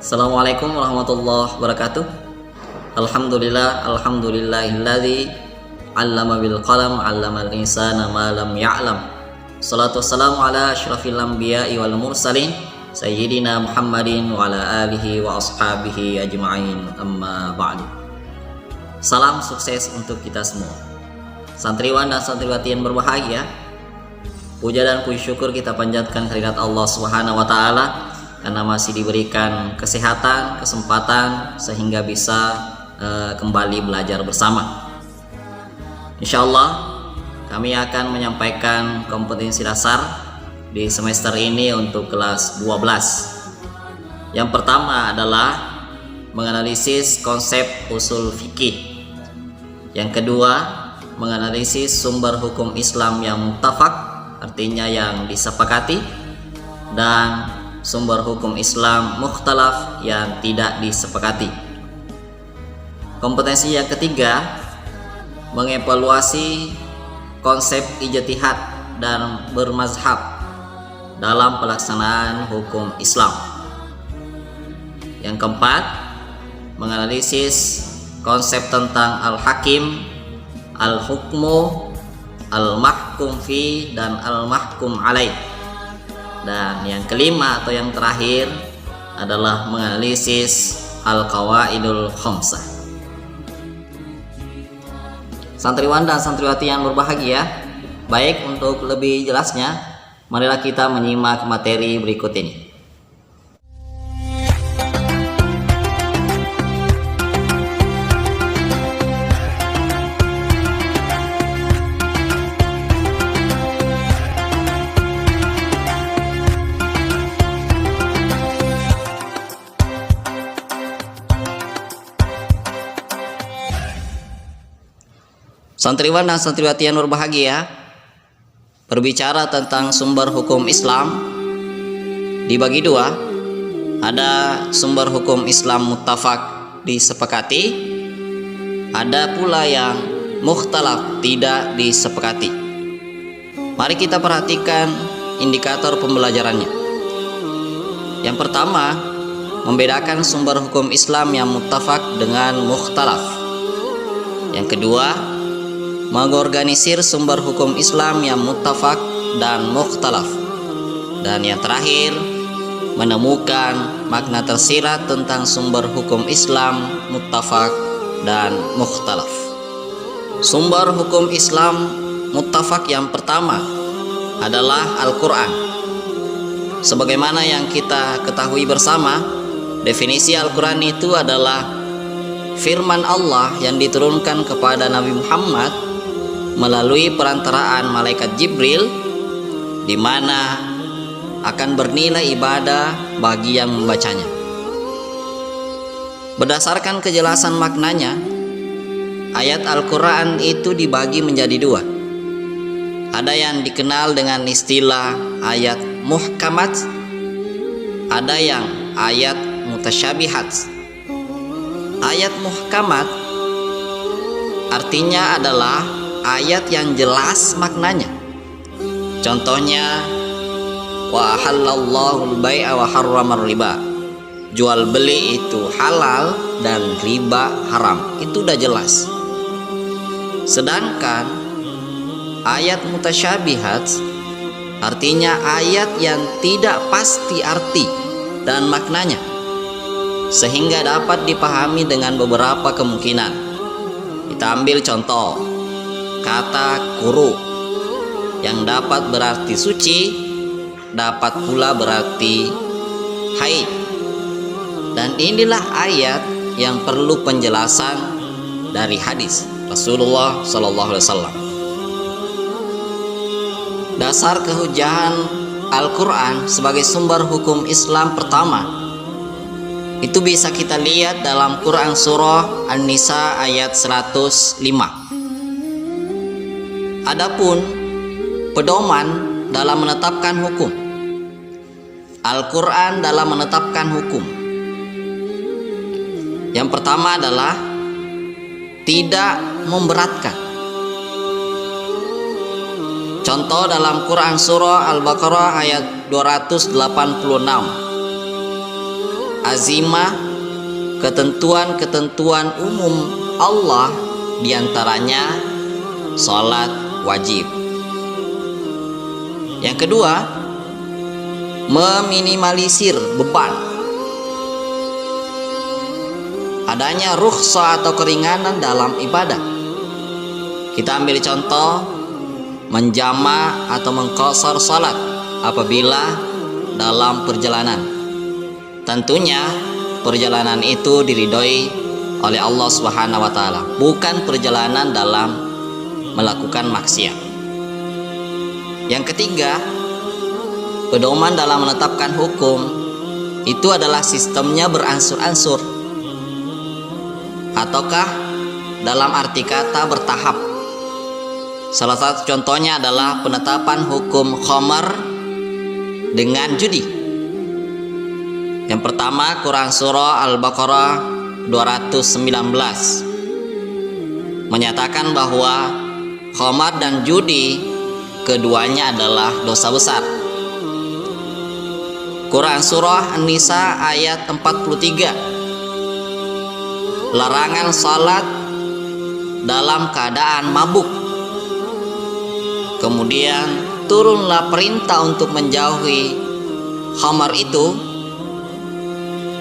Assalamualaikum warahmatullahi wabarakatuh. Alhamdulillahilladzi 'allama bil qalam 'allamal insana ma lam ya'lam. Shalatu wassalamu ala asyrafil anbiya'i wal mursalin sayyidina Muhammadin wa ala alihi wa ashabihi ajma'in, amma ba'du. Salam sukses untuk kita semua, santriwan dan santriwati yang berbahagia. Puja dan puji syukur kita panjatkan kehadirat Allah Subhanahu wa taala karena masih diberikan kesehatan, kesempatan sehingga bisa kembali belajar bersama. Insyaallah kami akan menyampaikan kompetensi dasar di semester ini untuk kelas 12. Yang pertama adalah menganalisis konsep usul fikih. Yang kedua, menganalisis sumber hukum Islam yang muttafaq, artinya yang disepakati, dan sumber hukum Islam mukhtalaf yang tidak disepakati. Kompetensi yang ketiga, mengevaluasi konsep ijtihad dan bermazhab dalam pelaksanaan hukum Islam. Yang keempat, menganalisis konsep tentang al-hakim, al-hukmu, al-mahkum fi, dan al-mahkum alaih. Dan yang kelima atau yang terakhir adalah menganalisis al-qawaidul khamsah. Santriwan dan santriwati yang berbahagia, baik untuk lebih jelasnya, marilah kita menyimak materi berikut ini. Santriwan dan santriwati yang berbahagia, berbicara tentang sumber hukum Islam dibagi dua. Ada sumber hukum Islam muttafaq, disepakati, ada pula yang mukhtalaf, tidak disepakati. Mari kita perhatikan indikator pembelajarannya. Yang pertama, membedakan sumber hukum Islam yang muttafaq dengan mukhtalaf. Yang kedua, mengorganisir sumber hukum Islam yang muttafaq dan mukhtalaf. Dan yang terakhir, menemukan makna tersirat tentang sumber hukum Islam muttafaq dan mukhtalaf. Sumber hukum Islam muttafaq yang pertama adalah Al-Quran. Sebagaimana yang kita ketahui bersama, definisi Al-Quran itu adalah firman Allah yang diturunkan kepada Nabi Muhammad melalui perantaraan malaikat Jibril, di mana akan bernilai ibadah bagi yang membacanya. Berdasarkan kejelasan maknanya, ayat Al-Quran itu dibagi menjadi dua. Ada yang dikenal dengan istilah ayat muhkamat, ada yang ayat mutasyabihat. Ayat muhkamat artinya adalah ayat yang jelas maknanya. Contohnya, wa halallahu al-bai'a wa harramar riba. Jual beli itu halal dan riba haram. Itu udah jelas. Sedangkan ayat mutasyabihat artinya ayat yang tidak pasti arti dan maknanya, sehingga dapat dipahami dengan beberapa kemungkinan. Kita ambil contoh kata kuru, yang dapat berarti suci, dapat pula berarti haid. Dan inilah ayat yang perlu penjelasan dari hadis Rasulullah SAW. Dasar kehujahan Al-Quran sebagai sumber hukum Islam pertama itu bisa kita lihat dalam Quran surah An-Nisa ayat 105. Adapun pedoman dalam menetapkan hukum, Al-Quran dalam menetapkan hukum, yang pertama adalah tidak memberatkan. Contoh dalam Quran surah Al-Baqarah ayat 286. azimah, ketentuan-ketentuan umum Allah, diantaranya sholat wajib. Yang kedua, meminimalisir beban. Adanya rukhsah atau keringanan dalam ibadah. Kita ambil contoh menjama atau mengqashar salat apabila dalam perjalanan. Tentunya perjalanan itu diridhoi oleh Allah Subhanahu wa taala, bukan perjalanan dalam melakukan maksiat. Yang ketiga, pedoman dalam menetapkan hukum itu adalah sistemnya beransur-ansur, ataukah dalam arti kata bertahap. Salah satu contohnya adalah penetapan hukum khamar dengan judi. Yang pertama, Quran Surah Al-Baqarah 219 menyatakan bahwa khamar dan judi keduanya adalah dosa besar. Quran Surah An-Nisa ayat 43, larangan salat dalam keadaan mabuk. Kemudian turunlah perintah untuk menjauhi khamar itu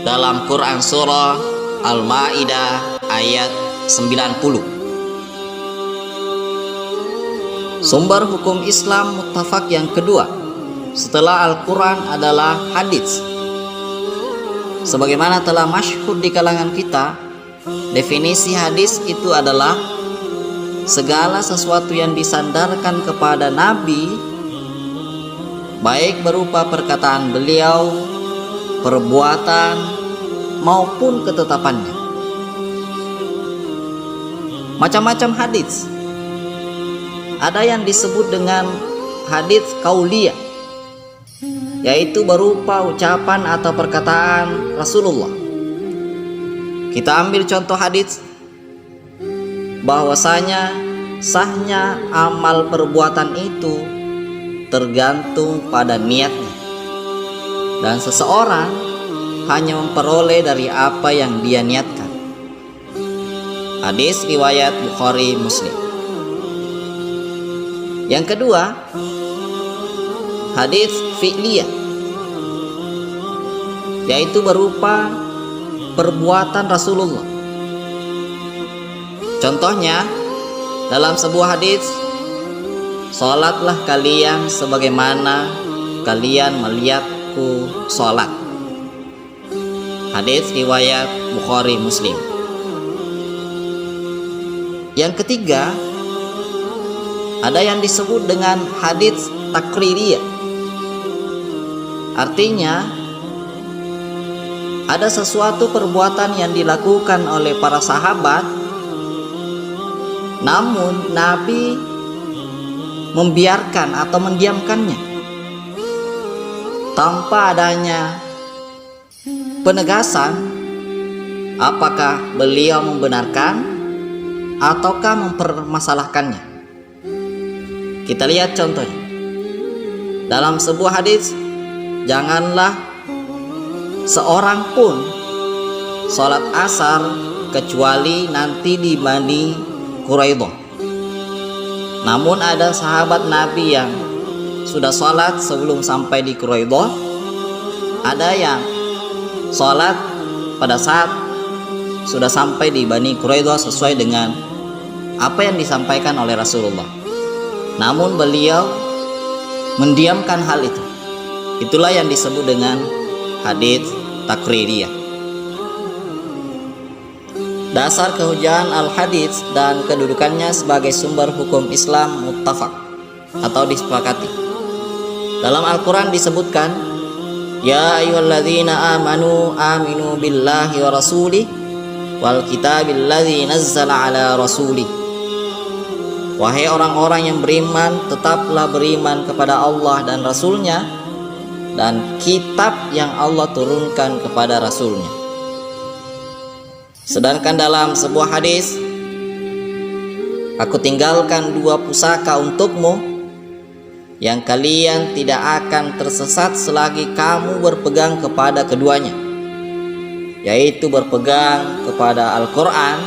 dalam Quran Surah Al-Ma'idah ayat 90. Sumber hukum Islam muttafaq yang kedua setelah Al-Quran adalah hadis. Sebagaimana telah masyhur di kalangan kita, definisi hadis itu adalah segala sesuatu yang disandarkan kepada Nabi, baik berupa perkataan beliau, perbuatan, maupun ketetapannya. Macam-macam hadis. Ada yang disebut dengan hadis qauliyah, yaitu berupa ucapan atau perkataan Rasulullah. Kita ambil contoh hadis bahwasanya sahnya amal perbuatan itu tergantung pada niatnya, dan seseorang hanya memperoleh dari apa yang dia niatkan. Hadis riwayat Bukhari Muslim. Yang kedua, hadis fi'liyah, yaitu berupa perbuatan Rasulullah. Contohnya dalam sebuah hadis, salatlah kalian sebagaimana kalian melihatku salat. Hadis riwayat Bukhari Muslim. Yang ketiga, ada yang disebut dengan hadis takririyah. Artinya, ada sesuatu perbuatan yang dilakukan oleh para sahabat, namun Nabi membiarkan atau mendiamkannya tanpa adanya penegasan apakah beliau membenarkan ataukah mempermasalahkannya. Kita lihat contohnya. Dalam sebuah hadis, janganlah seorang pun sholat asar kecuali nanti di Bani Quraidah. Namun ada sahabat Nabi yang sudah sholat sebelum sampai di Quraidah, ada yang sholat pada saat sudah sampai di Bani Quraidah sesuai dengan apa yang disampaikan oleh Rasulullah. Namun beliau mendiamkan hal itu. Itulah yang disebut dengan hadis takririyah. Dasar kehujahan al-hadits dan kedudukannya sebagai sumber hukum Islam muttafaq atau disepakati. Dalam Al-Quran disebutkan, ya ayyuhalladzina amanu aminu billahi wa rasulih wal kitabil ladzi nazzala ala rasulih. Wahai orang-orang yang beriman, tetaplah beriman kepada Allah dan Rasulnya dan kitab yang Allah turunkan kepada Rasulnya. Sedangkan dalam sebuah hadis, aku tinggalkan dua pusaka untukmu yang kalian tidak akan tersesat selagi kamu berpegang kepada keduanya, yaitu berpegang kepada Al-Quran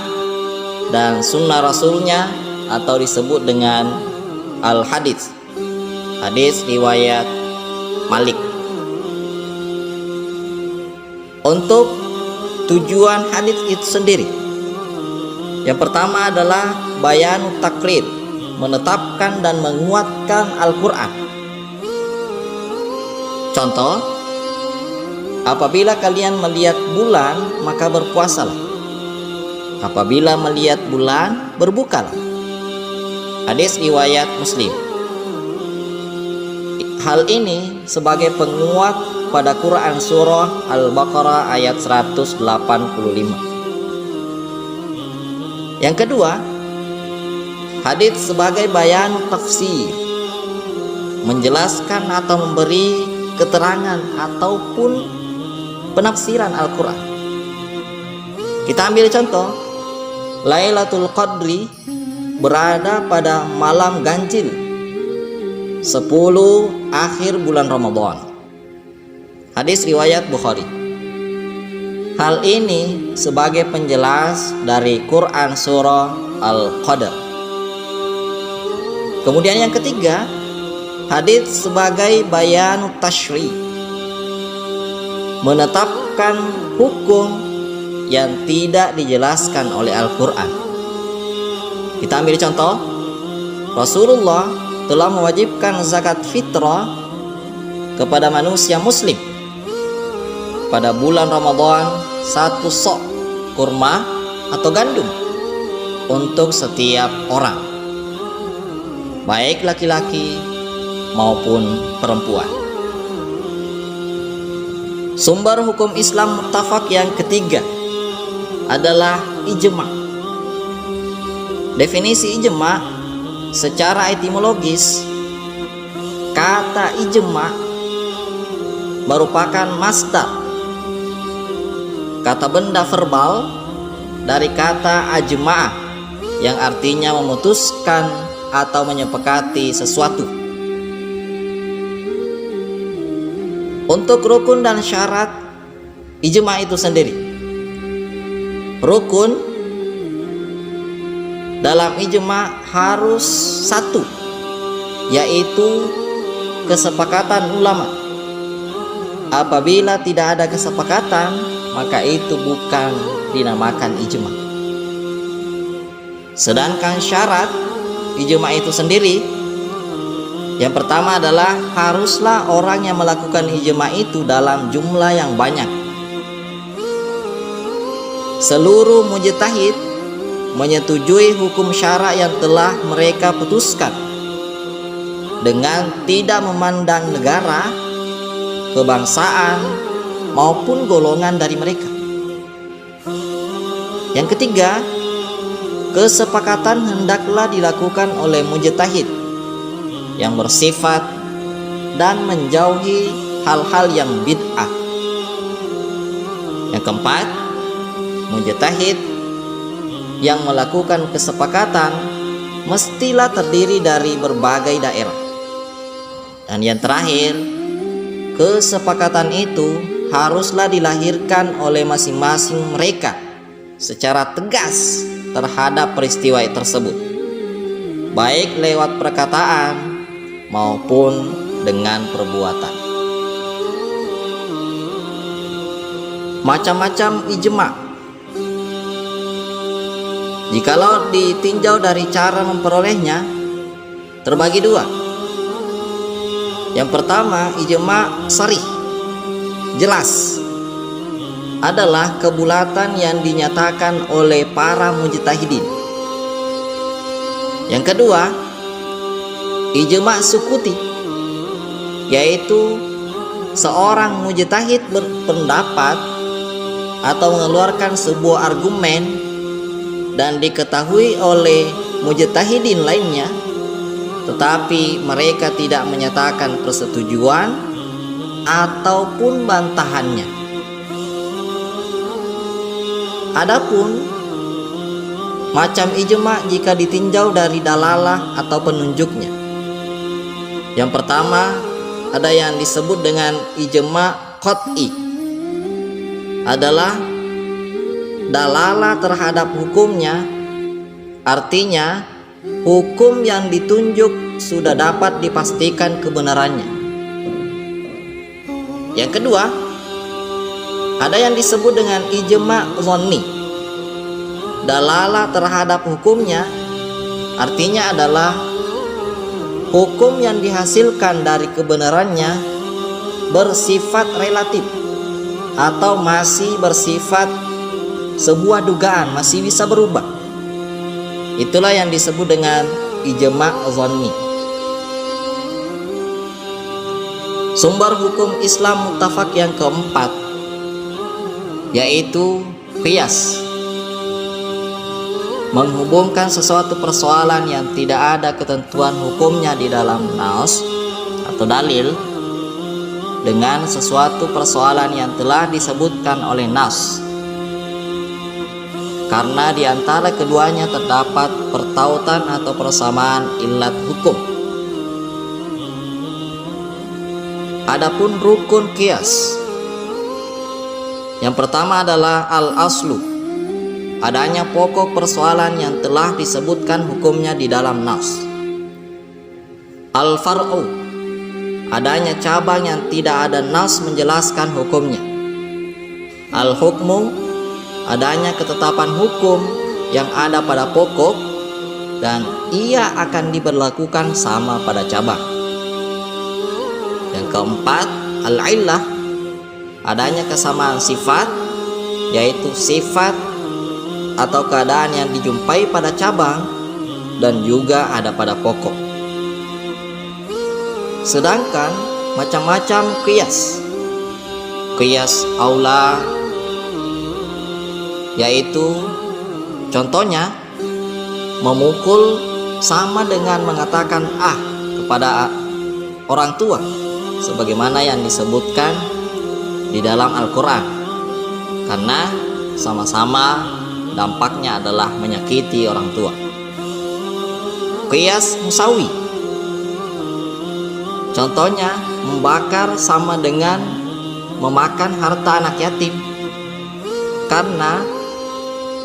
dan sunnah Rasulnya, atau disebut dengan Al-Hadits, hadis riwayat Malik. Untuk tujuan hadis itu sendiri, yang pertama adalah bayan taklid, menetapkan dan menguatkan Al-Quran. Contoh, apabila kalian melihat bulan, maka berpuasalah. Apabila melihat bulan, berbukalah. Hadis riwayat Muslim. Hal ini sebagai penguat pada Quran surah Al-Baqarah ayat 185. Yang kedua, hadis sebagai bayan tafsir, menjelaskan atau memberi keterangan ataupun penafsiran Al-Quran. Kita ambil contoh, Lailatul Qadri berada pada malam ganjil 10 akhir bulan Ramadan. Hadis riwayat Bukhari. Hal ini sebagai penjelas dari Quran surah Al-Qadr. Kemudian yang ketiga, hadis sebagai bayan tasyri, menetapkan hukum yang tidak dijelaskan oleh Al-Quran. Kita ambil contoh, Rasulullah telah mewajibkan zakat fitrah kepada manusia muslim pada bulan Ramadan 1 sok kurma atau gandum untuk setiap orang, baik laki-laki maupun perempuan. Sumber hukum Islam muttafaq yang ketiga adalah ijma'. Definisi ijma' secara etimologis, kata ijma' merupakan masdar, kata benda verbal dari kata ajma'ah yang artinya memutuskan atau menyepakati sesuatu. Untuk rukun dan syarat ijma' itu sendiri, rukun dalam ijma' harus satu, yaitu kesepakatan ulama. Apabila tidak ada kesepakatan, maka itu bukan dinamakan ijma'. Sedangkan syarat ijma' itu sendiri, yang pertama adalah haruslah orang yang melakukan ijma' itu dalam jumlah yang banyak. Seluruh mujtahid menyetujui hukum syara yang telah mereka putuskan dengan tidak memandang negara, kebangsaan maupun golongan dari mereka. Yang ketiga, kesepakatan hendaklah dilakukan oleh mujtahid yang bersifat dan menjauhi hal-hal yang bid'ah. Yang keempat, mujtahid yang melakukan kesepakatan mestilah terdiri dari berbagai daerah. Dan yang terakhir, kesepakatan itu haruslah dilahirkan oleh masing-masing mereka secara tegas terhadap peristiwa tersebut, baik lewat perkataan maupun dengan perbuatan. Macam-macam ijma'. Jikalau ditinjau dari cara memperolehnya, terbagi dua. Yang pertama, ijma' sharih, jelas, adalah kebulatan yang dinyatakan oleh para mujtahidin. Yang kedua, ijma' sukuti, yaitu seorang mujtahid berpendapat atau mengeluarkan sebuah argumen dan diketahui oleh mujtahidin lainnya, tetapi mereka tidak menyatakan persetujuan ataupun bantahannya. Adapun macam ijma' jika ditinjau dari dalalah atau penunjuknya, yang pertama ada yang disebut dengan ijma' qat'i, adalah dalalah terhadap hukumnya, artinya hukum yang ditunjuk sudah dapat dipastikan kebenarannya. Yang kedua, ada yang disebut dengan ijma' dhanni. Dalalah terhadap hukumnya artinya adalah hukum yang dihasilkan dari kebenarannya bersifat relatif atau masih bersifat sebuah dugaan, masih bisa berubah. Itulah yang disebut dengan ijma' dhanni. Sumber hukum Islam muttafaq yang keempat yaitu qiyas, menghubungkan sesuatu persoalan yang tidak ada ketentuan hukumnya di dalam nas atau dalil dengan sesuatu persoalan yang telah disebutkan oleh nas, karena di antara keduanya terdapat pertautan atau persamaan ilat hukum. Adapun rukun qiyas, yang pertama adalah al-aslu, adanya pokok persoalan yang telah disebutkan hukumnya di dalam nas. Al-far'u, adanya cabang yang tidak ada nas menjelaskan hukumnya. Al-hukmu, adanya ketetapan hukum yang ada pada pokok dan ia akan diberlakukan sama pada cabang. Yang keempat, al-illah, adanya kesamaan sifat, yaitu sifat atau keadaan yang dijumpai pada cabang dan juga ada pada pokok. Sedangkan macam-macam qiyas aula, yaitu contohnya memukul sama dengan mengatakan kepada orang tua, sebagaimana yang disebutkan di dalam Al-Quran, karena sama-sama dampaknya adalah menyakiti orang tua. Qiyas musawi, contohnya membakar sama dengan memakan harta anak yatim, karena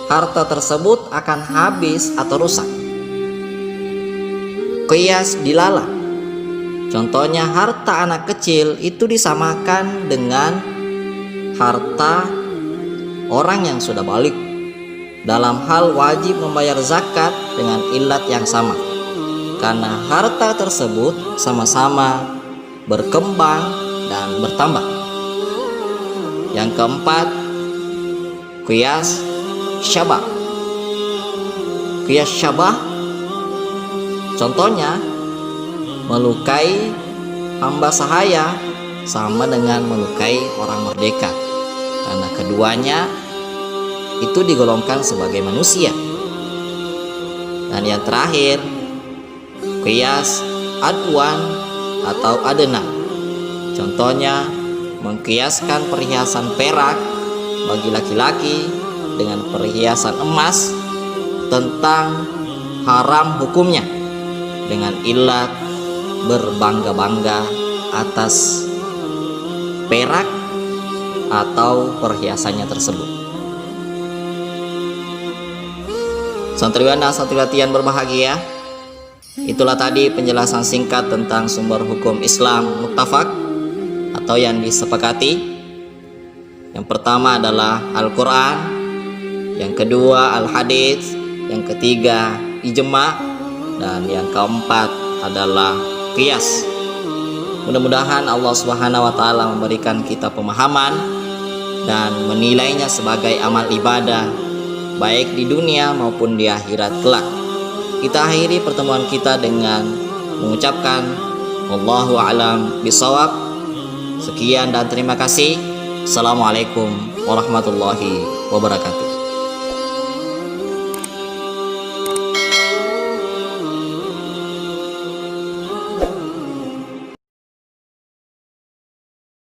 harta tersebut akan habis atau rusak. Qiyas dilala, contohnya harta anak kecil itu disamakan dengan harta orang yang sudah balik dalam hal wajib membayar zakat dengan ilat yang sama, karena harta tersebut sama-sama berkembang dan bertambah. Yang keempat, qiyas syabah. Qiyas syabah, contohnya melukai hamba sahaya sama dengan melukai orang merdeka, karena keduanya itu digolongkan sebagai manusia. Dan yang terakhir, qiyas adwan atau adna, contohnya mengkiaskan perhiasan perak bagi laki-laki dengan perhiasan emas tentang haram hukumnya dengan ilat berbangga-bangga atas perak atau perhiasannya tersebut. Santriwan dan santriwati yang berbahagia, itulah tadi penjelasan singkat tentang sumber hukum Islam muttafaq atau yang disepakati. Yang pertama adalah Al-Quran, yang kedua Al-Hadits, yang ketiga ijma', dan yang keempat adalah qiyas. Mudah-mudahan Allah Subhanahu wa taala memberikan kita pemahaman dan menilainya sebagai amal ibadah baik di dunia maupun di akhirat kelak. Kita akhiri pertemuan kita dengan mengucapkan wallahu a'lam bishawab. Sekian dan terima kasih. Assalamualaikum warahmatullahi wabarakatuh.